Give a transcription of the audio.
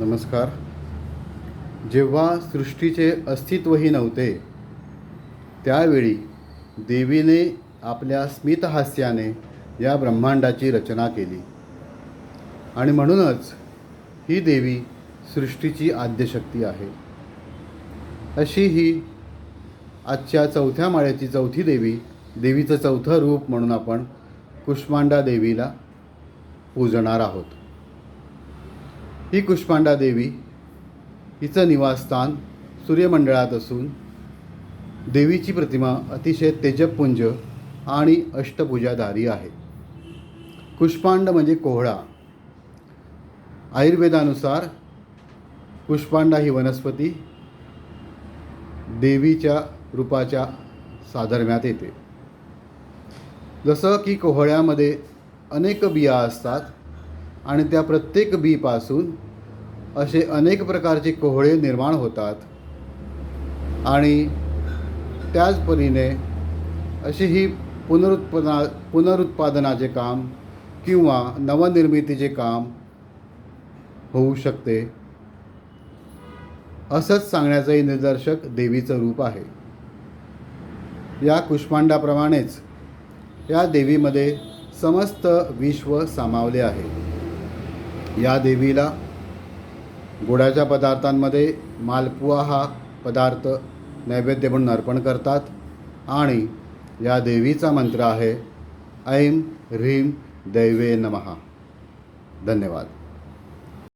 नमस्कार. जेव्हा सृष्टीचे अस्तित्वही नव्हते त्यावेळी देवीने आपल्या स्मितहास्याने या ब्रह्मांडाची रचना केली आणि म्हणूनच ही देवी सृष्टीची आद्यशक्ती आहे. अशी ही आजच्या चौथ्या माळ्याची चौथी देवी, देवीचं चौथं रूप म्हणून आपण कुष्मांडा देवीला पूजणार आहोत. ही कुष्मांडा देवी, हिचं निवासस्थान सूर्यमंडळात असून देवीची प्रतिमा अतिशय तेजपुंज आणि अष्टभुजाधारी आहे. कुष्मांड म्हणजे कोहळा. आयुर्वेदानुसार कुष्मांडा ही वनस्पती देवीच्या रूपाच्या साधर्म्यात येते. जसं की कोहळ्यामध्ये अनेक बिया असतात आणि त्या प्रत्येक बीपासून असे अनेक प्रकारचे कोहळे निर्माण होतात आणि त्याच परीने अशी ही पुनरुत्पादनाचे काम किंवा नवनिर्मितीचे काम होऊ शकते, असंच सांगण्याचंही निदर्शक देवीचं रूप आहे. या कुष्मांडाप्रमाणेच या देवीमध्ये समस्त विश्व सामावले आहे. या देवीला गोडाच्या पदार्थांमध्ये मालपुआ हा पदार्थ नैवेद्य म्हणून अर्पण करतात आणि या देवीचा मंत्र आहे ऐं ह्रीं दैवे नमः. धन्यवाद.